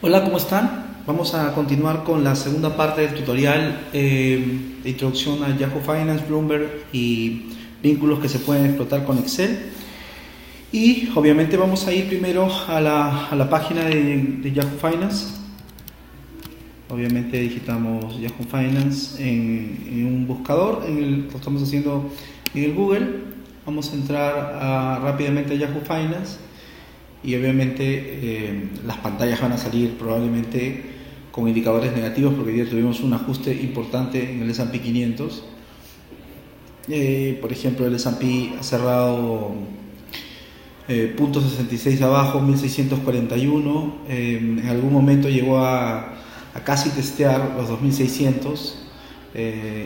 Hola, ¿cómo están? Vamos a continuar con la segunda parte del tutorial de introducción a Yahoo Finance, Bloomberg y vínculos que se pueden explotar con Excel. Y obviamente vamos a ir primero a la página de Yahoo Finance. Obviamente digitamos Yahoo Finance en un buscador, lo estamos haciendo en el Google. Vamos a entrar rápidamente a Yahoo Finance. Y obviamente las pantallas van a salir probablemente con indicadores negativos porque hoy día tuvimos un ajuste importante en el S&P 500. Por ejemplo, el S&P ha cerrado .66 abajo, 1641. En algún momento llegó a casi testear los 2600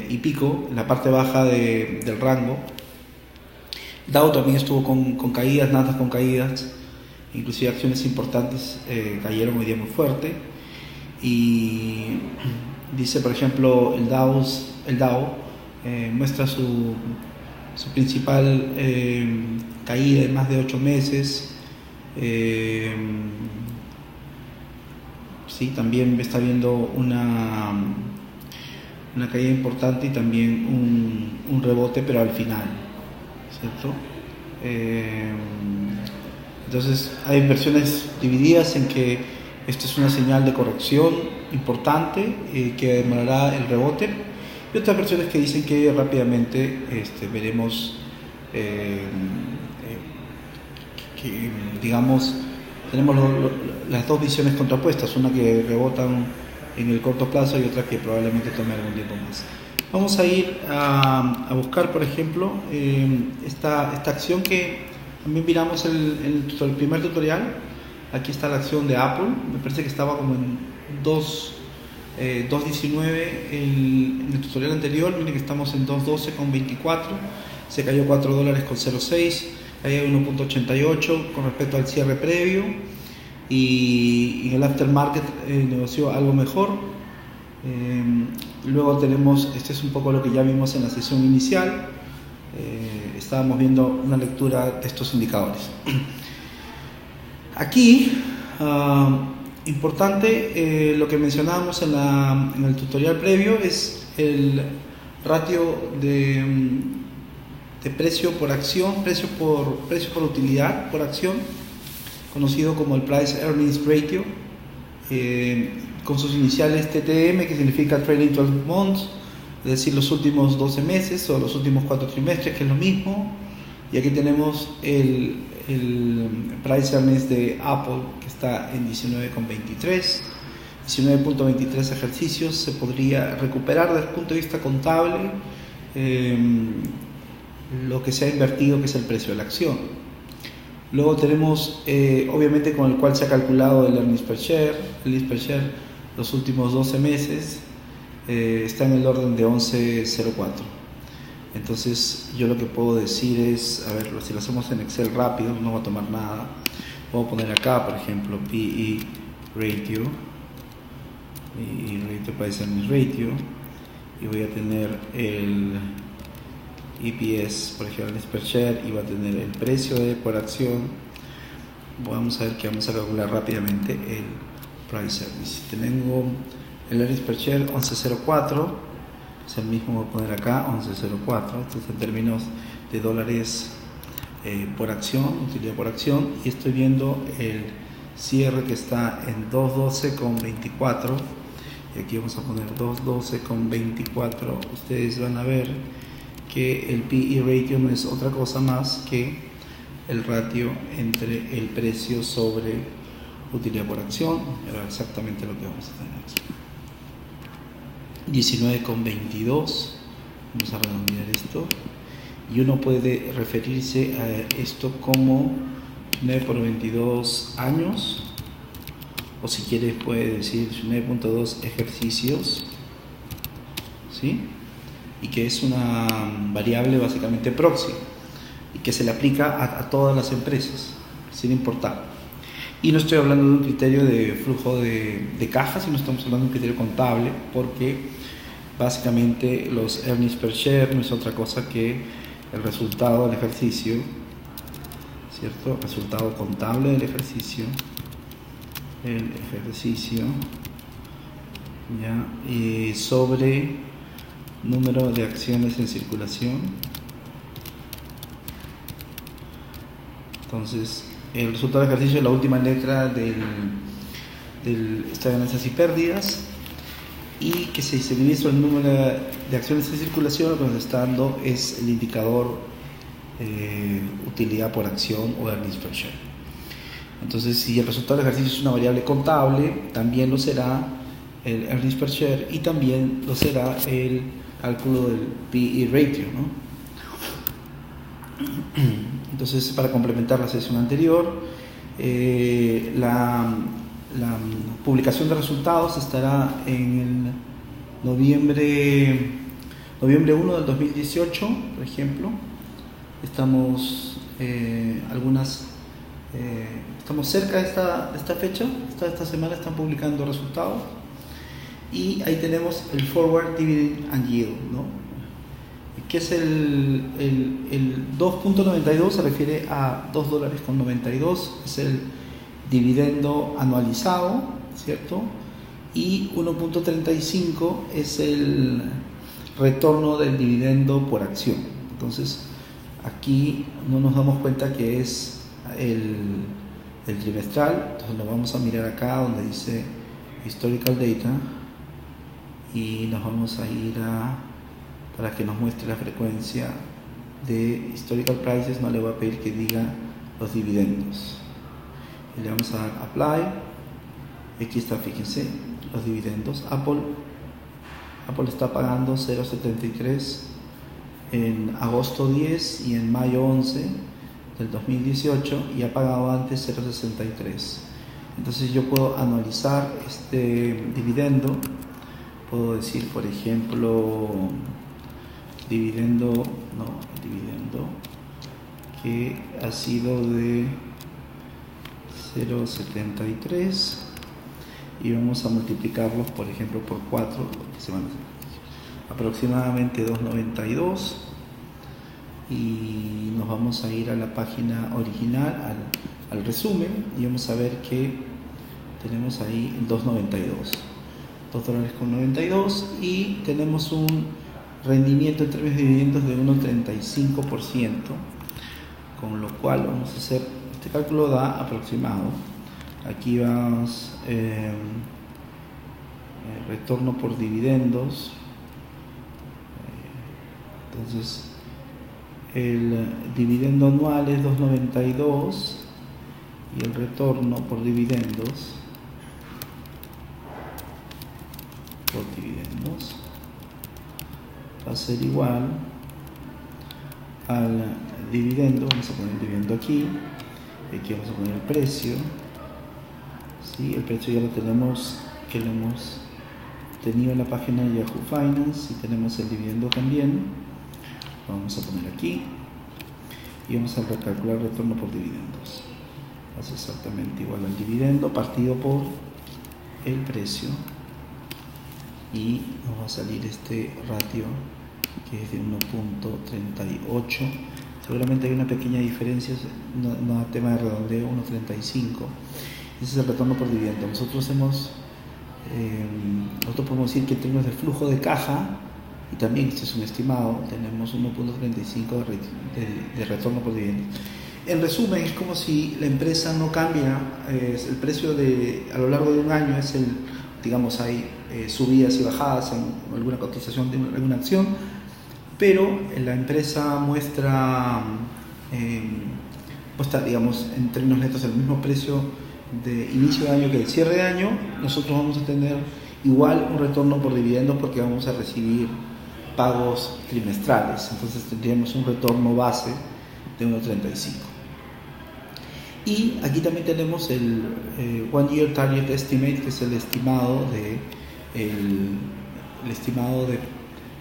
y pico en la parte baja del rango. Dow también estuvo con caídas, Nasdaq con caídas. Inclusive acciones importantes cayeron hoy día muy fuerte. Y dice, por ejemplo, el Dow muestra su principal caída de más de 8 meses. Sí, también está viendo una caída importante y también un rebote, pero al final, ¿cierto? Entonces hay versiones divididas en que esto es una señal de corrección importante que demorará el rebote, y otras versiones que dicen que rápidamente veremos que digamos tenemos las dos visiones contrapuestas, una que rebotan en el corto plazo y otra que probablemente tome algún tiempo más. Vamos a ir a buscar, por ejemplo, esta acción que también miramos el primer tutorial. Aquí está la acción de Apple. Me parece que estaba como en 2.19 en el tutorial anterior. Miren que estamos en 2.12,24. Se cayó $4.06. Hay 1.88 con respecto al cierre previo. Y en el aftermarket negoció algo mejor. Luego tenemos, este es un poco lo que ya vimos en la sesión inicial. Estábamos viendo una lectura de estos indicadores. Aquí, importante, lo que mencionábamos en el tutorial previo es el ratio de precio por acción, precio por utilidad por acción, conocido como el Price Earnings Ratio, con sus iniciales TTM, que significa Trailing 12 Months, es decir, los últimos 12 meses o los últimos 4 trimestres, que es lo mismo. Y aquí tenemos el Price Earnings de Apple, que está en 19,23. 19.23 ejercicios. Se podría recuperar desde el punto de vista contable lo que se ha invertido, que es el precio de la acción. Luego tenemos, obviamente, con el cual se ha calculado el earnings per share. El earnings per share los últimos 12 meses está en el orden de 11.04. Entonces yo lo que puedo decir es, a ver, si lo hacemos en Excel rápido, no va a tomar nada. Puedo poner acá, por ejemplo, PE ratio, Price Earnings Ratio, y voy a tener el EPS, por ejemplo, earnings per share, y va a tener el precio por acción. Vamos a ver que vamos a calcular rápidamente el Price Earnings. Tengo el earnings per share 11.04, es el mismo, voy a poner acá 11.04. Entonces, en términos de dólares por acción, utilidad por acción, y estoy viendo el cierre que está en 2.12,24. Y aquí vamos a poner 2.12,24. Ustedes van a ver que el PE ratio no es otra cosa más que el ratio entre el precio sobre utilidad por acción. Era exactamente lo que vamos a tener aquí. 19,22. Vamos a redondear esto. Y uno puede referirse a esto como 9 por 22 años. O si quieres puede decir 9.2 ejercicios. ¿Sí? Y que es una variable básicamente proxy. Y que se le aplica a todas las empresas, sin importar. Y no estoy hablando de un criterio de flujo de caja, sino estamos hablando de un criterio contable, porque básicamente los earnings per share no es otra cosa que el resultado del ejercicio, ¿cierto? Resultado contable del ejercicio el ejercicio ya, sobre número de acciones en circulación. Entonces, el resultado del ejercicio es la última letra del estado de ganancias y pérdidas, y que si se divide el número de acciones en circulación, lo que nos está dando es el indicador utilidad por acción o earnings per share. Entonces, si el resultado del ejercicio es una variable contable, también lo será el earnings per share y también lo será el cálculo del P/E ratio, ¿no? Entonces, para complementar la sesión anterior, la publicación de resultados estará en el noviembre 1 del 2018, por ejemplo. Estamos estamos cerca de esta fecha. Esta semana están publicando resultados y ahí tenemos el Forward Dividend and Yield, ¿no? Que es el 2.92, se refiere a $2.92, es el dividendo anualizado, ¿cierto? Y 1.35 es el retorno del dividendo por acción. Entonces, aquí no nos damos cuenta que es el trimestral. Entonces lo vamos a mirar acá donde dice Historical Data y nos vamos a ir para que nos muestre la frecuencia de Historical Prices. No le voy a pedir que diga los dividendos. Y le vamos a dar Apply. Aquí está, fíjense, los dividendos. Apple está pagando 0.73 en agosto 10 y en mayo 11 del 2018 y ha pagado antes 0.63. Entonces yo puedo anualizar este dividendo. Puedo decir, por ejemplo, dividendo que ha sido de 0.73 y vamos a multiplicarlos, por ejemplo, por 4, que se van a hacer aproximadamente 2.92, y nos vamos a ir a la página original, al resumen, y vamos a ver que tenemos ahí $2.92 y tenemos un rendimiento en términos de dividendos de 1.35%, con lo cual vamos a hacer este cálculo, da aproximado. Aquí vamos retorno por dividendos. Entonces el dividendo anual es 2.92 y el retorno por dividendos va a ser igual al dividendo. Vamos a poner el dividendo aquí vamos a poner el precio. ¿Sí? El precio ya lo tenemos, que lo hemos tenido en la página de Yahoo Finance, y tenemos el dividendo también. Lo vamos a poner aquí y vamos a recalcular el retorno por dividendos. Es exactamente igual al dividendo partido por el precio, y nos va a salir este ratio que es de 1.38. Seguramente hay una pequeña diferencia, no tema de redondeo, 1.35. Ese es el retorno por dividendo. Nosotros podemos decir que en términos de flujo de caja, y también este es un estimado, tenemos 1.35 de retorno por dividendo. En resumen, es como si la empresa no cambia, el precio a lo largo de un año es digamos, hay subidas y bajadas en alguna cotización de alguna acción, pero la empresa muestra, digamos, en términos netos el mismo precio de inicio de año que de cierre de año. Nosotros vamos a tener igual un retorno por dividendos porque vamos a recibir pagos trimestrales. Entonces tendríamos un retorno base de 1.35. Y aquí también tenemos el One Year Target Estimate, que es el estimado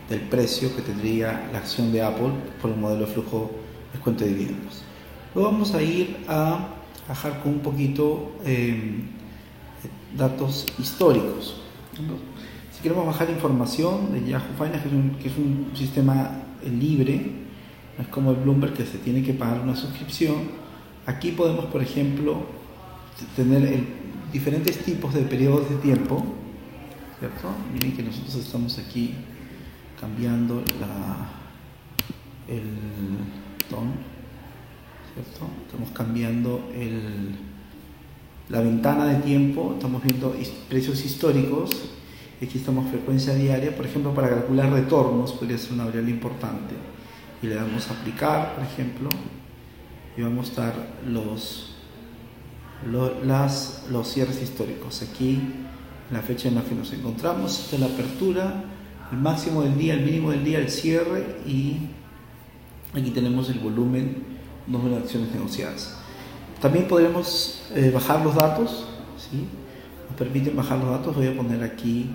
del precio que tendría la acción de Apple por el modelo de flujo descuento de dividendos. Luego vamos a ir a bajar con un poquito datos históricos. Si queremos bajar información de Yahoo Finance, que es un sistema libre, no es como el Bloomberg que se tiene que pagar una suscripción. Aquí podemos, por ejemplo, diferentes tipos de periodos de tiempo, ¿cierto? Miren que nosotros estamos aquí cambiando el tono, ¿cierto? Estamos cambiando la ventana de tiempo, estamos viendo precios históricos, aquí estamos frecuencia diaria, por ejemplo, para calcular retornos podría ser una variable importante, y le damos a aplicar, por ejemplo, y vamos a dar los cierres históricos. Aquí la fecha en la que nos encontramos, esta es la apertura, el máximo del día, el mínimo del día, el cierre, y aquí tenemos el volumen, número de acciones negociadas. También podremos bajar los datos, ¿sí? Nos permiten bajar los datos. Voy a poner aquí,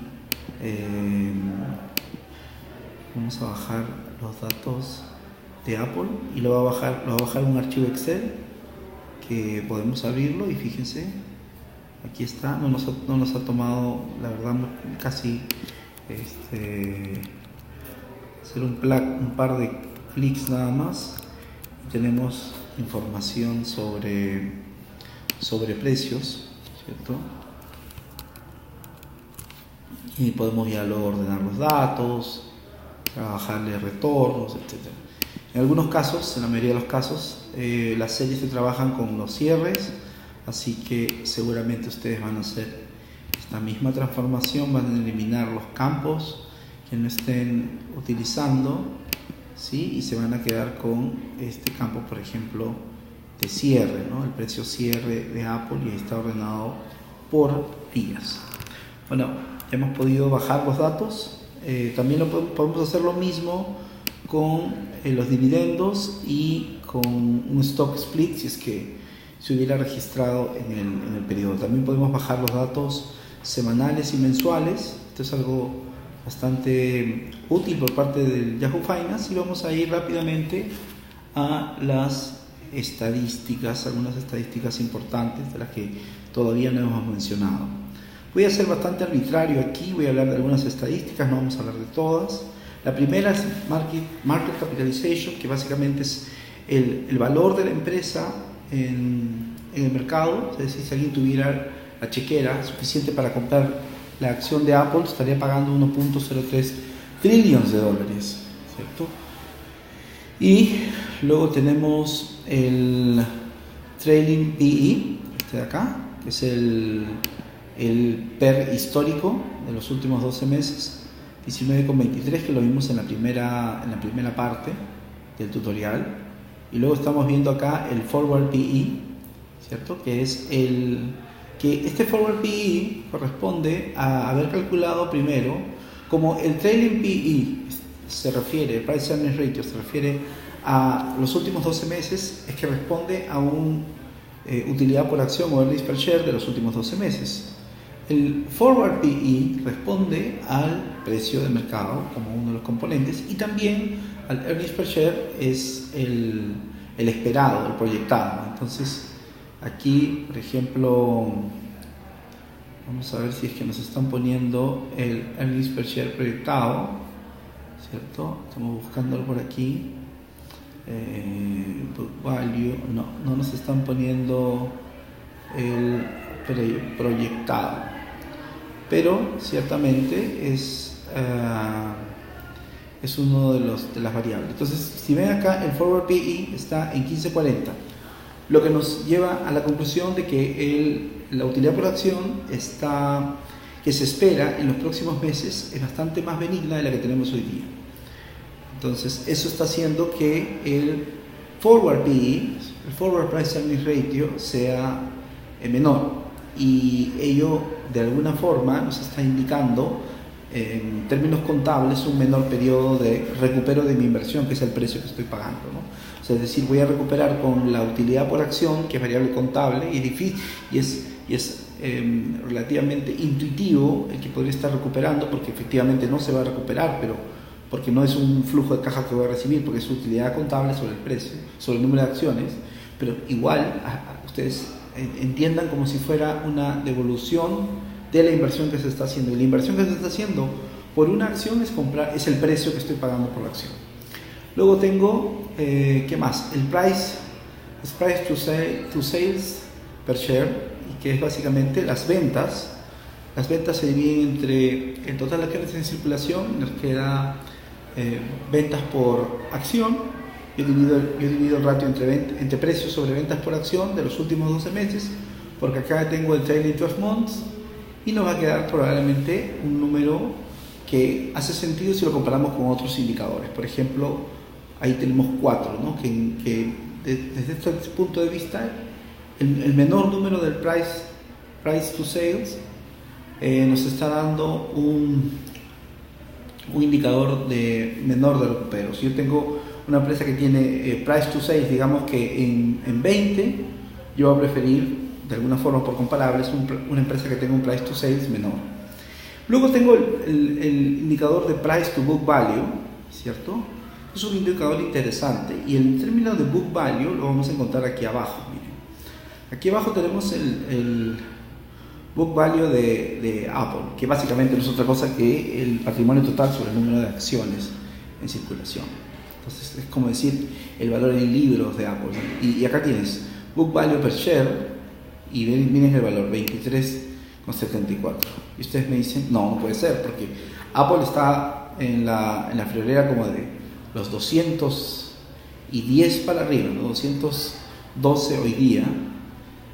vamos a bajar los datos de Apple y lo va a bajar un archivo Excel que podemos abrirlo, y fíjense, aquí está. No nos ha tomado, la verdad, casi hacer un par de clics nada más, y tenemos información sobre precios, ¿cierto? Y podemos ya luego ordenar los datos, trabajarle retornos, etc. En algunos casos, en la mayoría de los casos, las series se trabajan con los cierres, así que seguramente ustedes van a hacer esta misma transformación, van a eliminar los campos que no estén utilizando, ¿sí? Y se van a quedar con este campo, por ejemplo, de cierre, ¿no? El precio cierre de Apple, y está ordenado por días. Bueno, ya hemos podido bajar los datos. También podemos hacer lo mismo con los dividendos y con un stock split, si es que se hubiera registrado en el periodo. También podemos bajar los datos semanales y mensuales. Esto es algo bastante útil por parte del Yahoo Finance, y vamos a ir rápidamente a las estadísticas, algunas estadísticas importantes de las que todavía no hemos mencionado. Voy a ser bastante arbitrario aquí, voy a hablar de algunas estadísticas, no vamos a hablar de todas. La primera es market capitalization, que básicamente es el valor de la empresa en el mercado. Es decir, si alguien tuviera la chequera suficiente para comprar la acción de Apple, estaría pagando 1.03 trillones de dólares, ¿cierto? Y luego tenemos el trailing PE, este de acá, que es el PER histórico de los últimos 12 meses, 19,23, que lo vimos en la primera parte del tutorial. Y luego estamos viendo acá el forward PE, ¿cierto? Que es este forward PE corresponde a haber calculado primero, como el trailing PE se refiere, el Price Earnings Ratio se refiere a los últimos 12 meses, es que responde a una utilidad por acción o earnings per share de los últimos 12 meses. El forward PE responde al precio de mercado como uno de los componentes, y también al earnings per share es el esperado, el proyectado. Entonces aquí, por ejemplo, vamos a ver si es que nos están poniendo el earnings per share proyectado, ¿cierto? Estamos buscándolo por aquí. Book value, no nos están poniendo el proyectado, pero ciertamente es uno de las variables. Entonces, si ven acá, el forward PE está en 15.40, lo que nos lleva a la conclusión de que la utilidad por acción que se espera en los próximos meses es bastante más benigna de la que tenemos hoy día. Entonces, eso está haciendo que el forward PE, el forward price earnings ratio, sea menor, y ello de alguna forma nos está indicando en términos contables un menor periodo de recupero de mi inversión, que es el precio que estoy pagando, ¿no? O sea, es decir, voy a recuperar con la utilidad por acción, que es variable contable, y es difícil, y es relativamente intuitivo el que podría estar recuperando, porque efectivamente no se va a recuperar, pero porque no es un flujo de caja que voy a recibir, porque es utilidad contable sobre el precio, sobre el número de acciones, pero igual ustedes entiendan como si fuera una devolución de la inversión que se está haciendo. Y la inversión que se está haciendo por una acción es el precio que estoy pagando por la acción. Luego tengo, ¿qué más? El price to sales per share, y que es básicamente las ventas. Las ventas se dividen entre el total de acciones en circulación, nos queda ventas por acción. Yo divido el ratio entre precios sobre ventas por acción de los últimos 12 meses, porque acá tengo el trailing 12 months, y nos va a quedar probablemente un número que hace sentido si lo comparamos con otros indicadores. Por ejemplo, ahí tenemos 4, ¿no? que desde este punto de vista, el menor número del price to sales nos está dando un indicador menor de recupero. Si yo tengo una empresa que tiene price to sales, digamos que en 20, yo voy a preferir, de alguna forma por comparables, una empresa que tenga un price to sales menor. Luego tengo el indicador de price to book value, ¿cierto? Es un indicador interesante, y el término de book value lo vamos a encontrar aquí abajo. Miren. Aquí abajo tenemos el book value de Apple, que básicamente no es otra cosa que el patrimonio total sobre el número de acciones en circulación. Entonces es como decir el valor en libros de Apple, ¿no? Y acá tienes book value per share, y miren el valor, 23,74. Y ustedes me dicen, no puede ser, porque Apple está en la friolera como de los 210 para arriba, ¿no? 212 hoy día,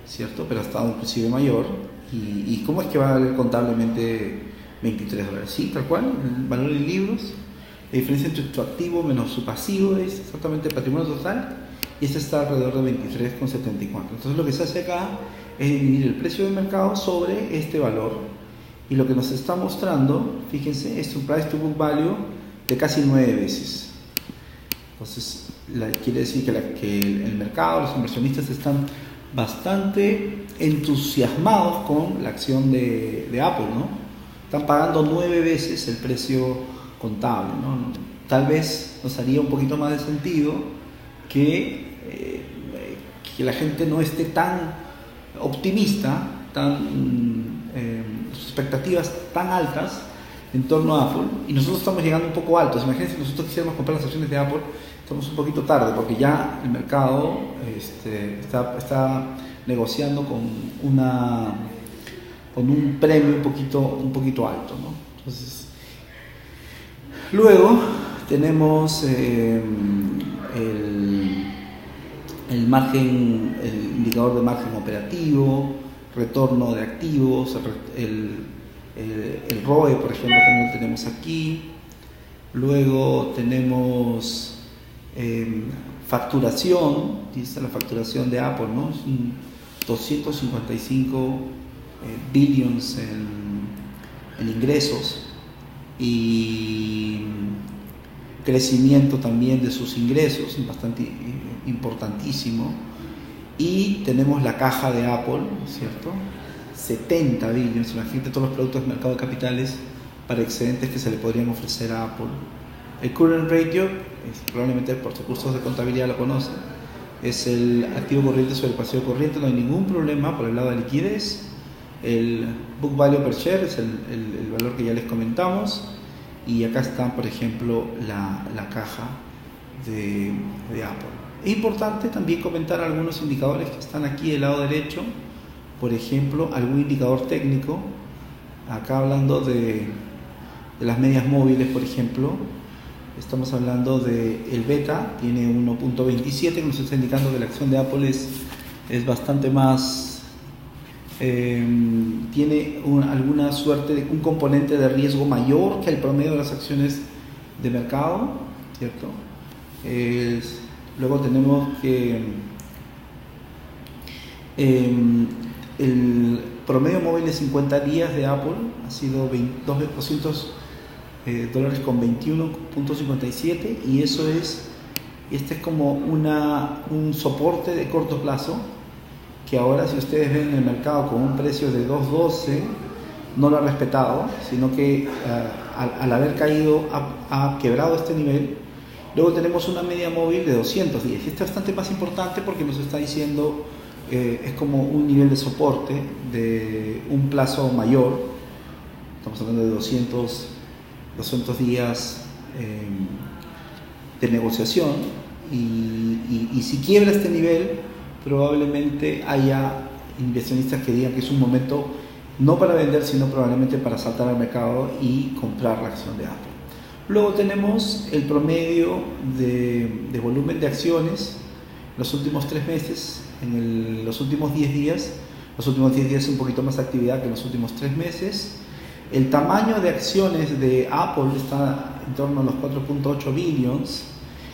¿cierto? Pero ha estado inclusive mayor. ¿Y cómo es que va a valer contablemente $23? Sí, tal cual, el valor en libros. La diferencia entre tu activo menos su pasivo es exactamente el patrimonio total, y este está alrededor de 23,74. Entonces lo que se hace acá es dividir el precio de mercado sobre este valor, y lo que nos está mostrando, fíjense, es un price to book value de casi 9 veces. Entonces quiere decir que el mercado, los inversionistas están bastante entusiasmados con la acción de Apple, ¿no? Están pagando 9 veces el precio contable, ¿no? Tal vez nos haría un poquito más de sentido que la gente no esté tan optimista, sus expectativas tan altas en torno a Apple, y nosotros estamos llegando un poco altos. Imagínense si nosotros quisiéramos comprar las acciones de Apple, estamos un poquito tarde, porque ya el mercado está negociando con un premio un poquito alto, ¿no? Entonces, luego tenemos el indicador de margen operativo, retorno de activos, el ROE, por ejemplo, también lo tenemos aquí. Luego tenemos facturación, dice la facturación de Apple, ¿no? 255 billions en ingresos, y crecimiento también de sus ingresos, bastante importantísimo. Y tenemos la caja de Apple, ¿cierto? 70 billions, imagínate todos los productos del mercado de capitales para excedentes que se le podrían ofrecer a Apple. El current ratio, probablemente por sus cursos de contabilidad lo conocen, es el activo corriente sobre el pasivo corriente, no hay ningún problema por el lado de liquidez. El book value per share es el valor que ya les comentamos, y acá está, por ejemplo, la caja de Apple. Es importante también comentar algunos indicadores que están aquí del lado derecho, por ejemplo, algún indicador técnico. Acá hablando de las medias móviles, por ejemplo, estamos hablando de el beta, tiene 1.27, que nos está indicando que la acción de Apple es bastante más, tiene alguna suerte de un componente de riesgo mayor que el promedio de las acciones de mercado, ¿cierto? Luego tenemos que el promedio móvil de 50 días de Apple ha sido $200 con 21.57, y este es como un soporte de corto plazo, que ahora, si ustedes ven en el mercado con un precio de 2.12, no lo ha respetado, sino que al haber caído ha quebrado este nivel. Luego tenemos una media móvil de 200 días, y este es bastante más importante porque nos está diciendo es como un nivel de soporte de un plazo mayor. Estamos hablando de 200 días de negociación, y si quiebra este nivel, probablemente haya inversionistas que digan que es un momento no para vender, sino probablemente para saltar al mercado y comprar la acción de Apple. Luego tenemos el promedio de volumen de acciones los últimos 3 meses, los últimos 10 días. Los últimos 10 días un poquito más actividad que los últimos 3 meses. El tamaño de acciones de Apple está en torno a los 4.8 billions,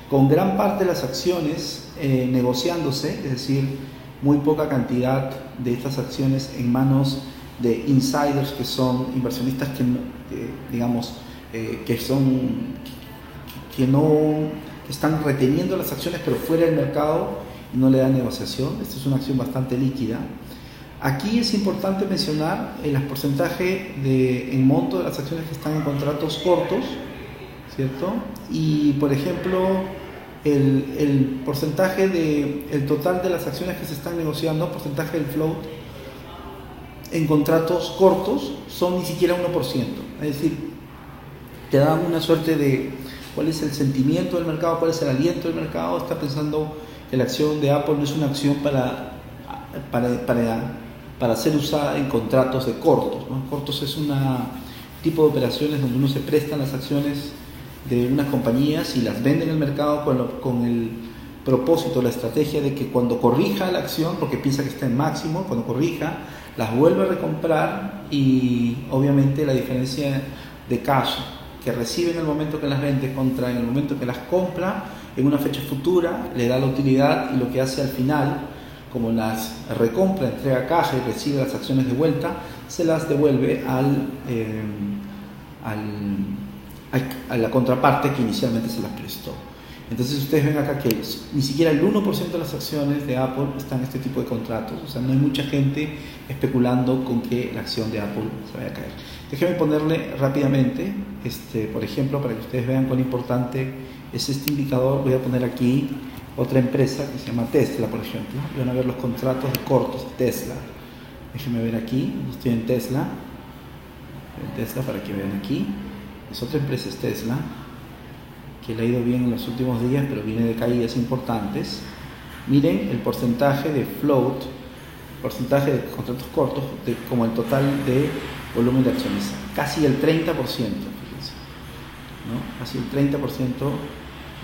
con gran parte de las acciones negociándose, es decir, muy poca cantidad de estas acciones en manos de insiders, que son inversionistas que no están reteniendo las acciones pero fuera del mercado y no le dan negociación. Esta es una acción bastante líquida. Aquí es importante mencionar el porcentaje en monto de las acciones que están en contratos cortos, ¿cierto? Y por ejemplo, el porcentaje el total de las acciones que se están negociando, porcentaje del float en contratos cortos, son ni siquiera 1%. Es decir, te da una suerte de cuál es el sentimiento del mercado, cuál es el aliento del mercado. Está pensando que la acción de Apple no es una acción para ser usada en contratos de cortos, ¿no? Cortos es un tipo de operaciones donde uno se presta las acciones de unas compañías y las vende en el mercado con el propósito, la estrategia de que cuando corrija la acción, porque piensa que está en máximo, cuando corrija, las vuelve a recomprar, y obviamente la diferencia de cash que recibe en el momento que las vende contra en el momento que las compra en una fecha futura le da la utilidad, y lo que hace al final, como las recompra, entrega caja y recibe las acciones de vuelta, se las devuelve a la contraparte que inicialmente se las prestó. Entonces ustedes ven acá que ni siquiera el 1% de las acciones de Apple están en este tipo de contratos. O sea, no hay mucha gente especulando con que la acción de Apple se vaya a caer. Déjenme ponerle rápidamente, por ejemplo, para que ustedes vean cuán importante es este indicador. Voy a poner aquí otra empresa que se llama Tesla, por ejemplo, y van a ver los contratos cortos de Tesla. Déjenme ver aquí, estoy en Tesla para que vean aquí. Es otra empresa, es Tesla, que le ha ido bien en los últimos días, pero viene de caídas importantes. Miren el porcentaje de float, porcentaje de contratos cortos, como el total de volumen de acciones, casi el 30%, fíjense, ¿no? Casi el 30%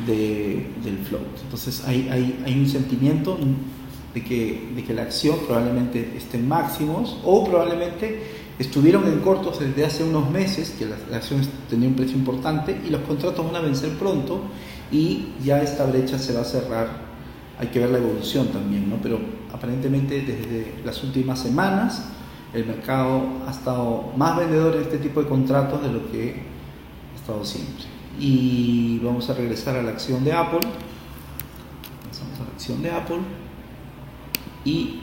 del float. Entonces hay un sentimiento de que la acción probablemente esté en máximos, o probablemente estuvieron en cortos desde hace unos meses, que la acción tenía un precio importante y los contratos van a vencer pronto, y ya esta brecha se va a cerrar. Hay que ver la evolución también, ¿no? Pero aparentemente desde las últimas semanas el mercado ha estado más vendedor en este tipo de contratos de lo que ha estado siempre. Y vamos a regresar a la acción de Apple. Pasamos a la acción de Apple. Y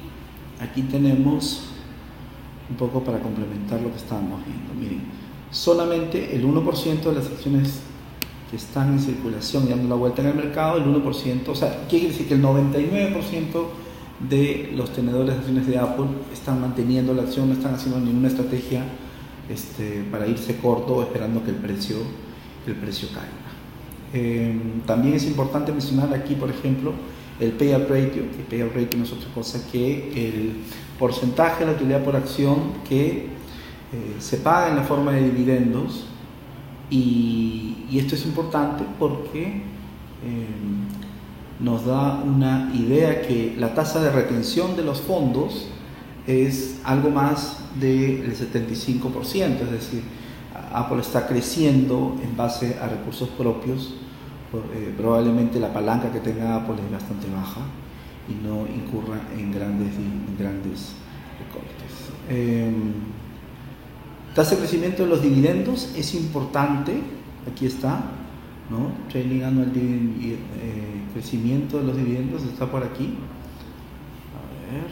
aquí tenemos un poco para complementar lo que estábamos viendo. Miren, solamente el 1% de las acciones que están en circulación y dando la vuelta en el mercado, el 1%, o sea, quiere decir que el 99% de los tenedores de acciones de Apple están manteniendo la acción, no están haciendo ninguna estrategia para irse corto esperando que el precio caiga. También es importante mencionar aquí, por ejemplo, el payout ratio, que payout ratio no es otra cosa que el porcentaje de la utilidad por acción que se paga en la forma de dividendos, y esto es importante porque nos da una idea que la tasa de retención de los fondos es algo más del 75%, es decir, Apple está creciendo en base a recursos propios. Probablemente la palanca que tenga Apple es bastante baja y no incurra en grandes recortes. Tasa de crecimiento de los dividendos es importante. Aquí está, ¿no? Trailing annual dividend, crecimiento de los dividendos está por aquí. A ver,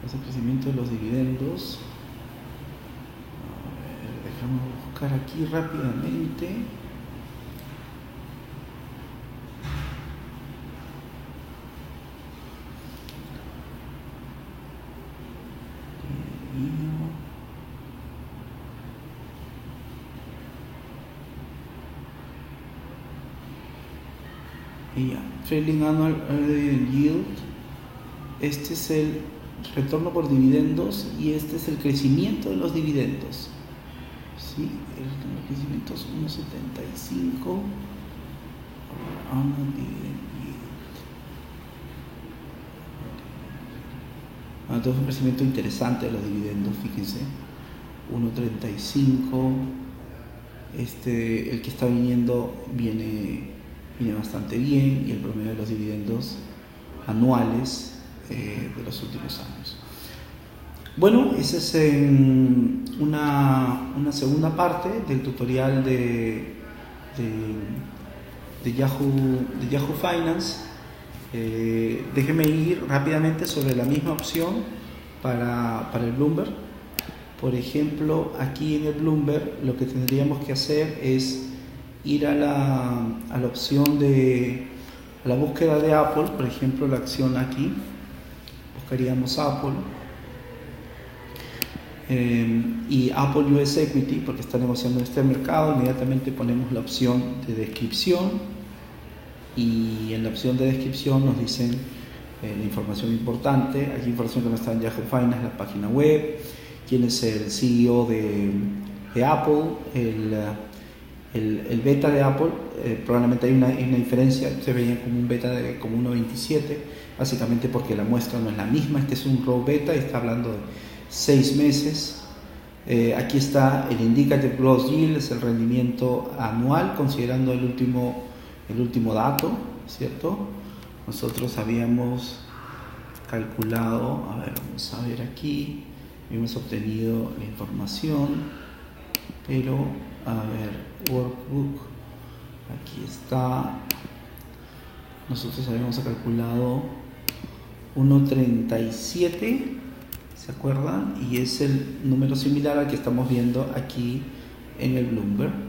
tasa de crecimiento de los dividendos. A ver, déjame buscar aquí rápidamente. Y ya, trailing annual dividend yield. Este es el retorno por dividendos, y este es el crecimiento de los dividendos. ¿Sí? El crecimiento es 1.75. Entonces un crecimiento interesante de los dividendos, fíjense, 1.35. El que está viniendo viene bastante bien, y el promedio de los dividendos anuales de los últimos años. Bueno, esa es una segunda parte del tutorial de Yahoo Finance. Déjenme ir rápidamente sobre la misma opción para el Bloomberg. Por ejemplo, aquí en el Bloomberg lo que tendríamos que hacer es ir a la opción a la búsqueda de Apple. Por ejemplo, la acción aquí, buscaríamos Apple y Apple US Equity, porque está negociando en este mercado. Inmediatamente ponemos la opción de descripción, y en la opción de descripción nos dicen la información importante. Aquí información que no está en Yahoo Finance, la página web, quién es el CEO de Apple, el beta de Apple. Probablemente hay una diferencia. Ustedes veían como un beta de como 1.27, básicamente porque la muestra no es la misma. Este es un raw beta y está hablando de 6 meses. Aquí está el indicative gross yield, es el rendimiento anual considerando el último dato, ¿cierto? Nosotros habíamos calculado, a ver, vamos a ver aquí, hemos obtenido la información, pero a ver, workbook, aquí está. Nosotros habíamos calculado 1.37, ¿se acuerdan? Y es el número similar al que estamos viendo aquí en el Bloomberg.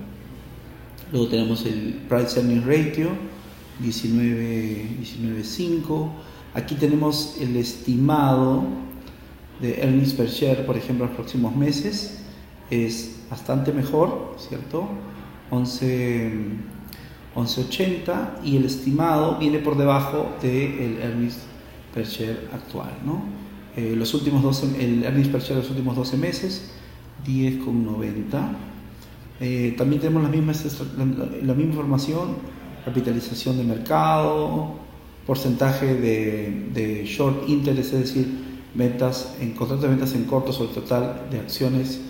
Luego tenemos el Price Earnings Ratio, 19.5. Aquí tenemos el estimado de Earnings Per Share, por ejemplo, en los próximos meses. Es bastante mejor, ¿cierto? 11.80, y el estimado viene por debajo del Earnings Per Share actual, ¿no? El Earnings Per Share de los últimos 12 meses, 10.90. También tenemos la misma información: capitalización de mercado, porcentaje de short interest, es decir, contratos de ventas en corto sobre el total de acciones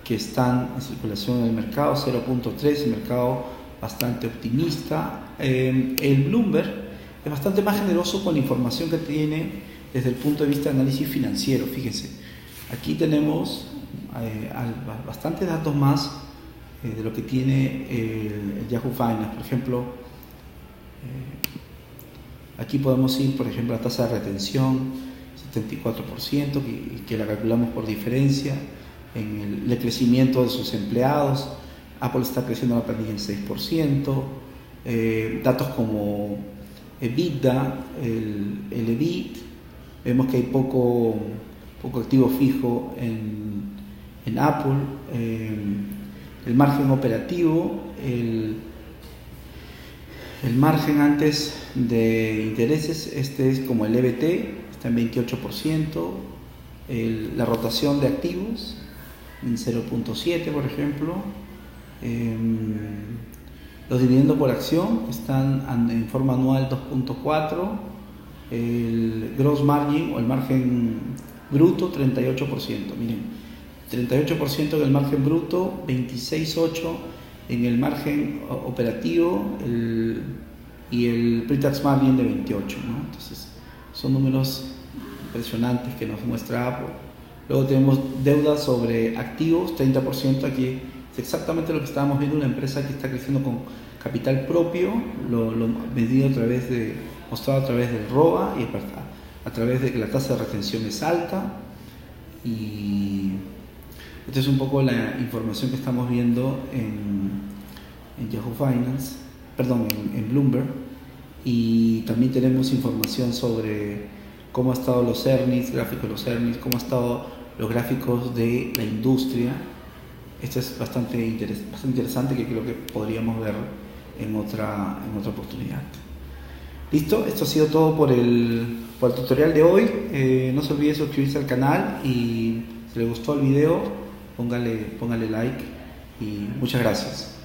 que están en circulación en el mercado, 0.3, el mercado bastante optimista. El Bloomberg es bastante más generoso con la información que tiene desde el punto de vista de análisis financiero. Fíjense, aquí tenemos bastantes datos más de lo que tiene el Yahoo Finance. Por ejemplo, aquí podemos ir, por ejemplo, a la tasa de retención, 74%, que la calculamos por diferencia en el crecimiento de sus empleados. Apple está creciendo la plantilla en 6%. Datos como EBITDA, el EBIT, vemos que hay poco activo fijo en Apple. El margen operativo, el margen antes de intereses, este es como el EBT, está en 28%. La rotación de activos en 0.7, por ejemplo. Los dividendos por acción están en forma anual 2.4. El gross margin, o el margen bruto, 38%. Miren, 38% en el margen bruto, 26.8% en el margen operativo, y el pre-tax margin de 28%, ¿no? Entonces son números impresionantes que nos muestra Apple. Luego tenemos deuda sobre activos, 30%. Aquí es exactamente lo que estábamos viendo, una empresa que está creciendo con capital propio, lo medido mostrado a través del ROA, y a través de que la tasa de retención es alta. Y esta es un poco la información que estamos viendo en Yahoo Finance, en Bloomberg. Y también tenemos información sobre cómo han estado los earnings, gráficos de los earnings, cómo han estado los gráficos de la industria. Esto es bastante interesante, que creo que podríamos ver en otra oportunidad. ¿Listo? Esto ha sido todo por el por el tutorial de hoy. No se olvide suscribirse al canal y si le gustó el video, póngale like y muchas gracias.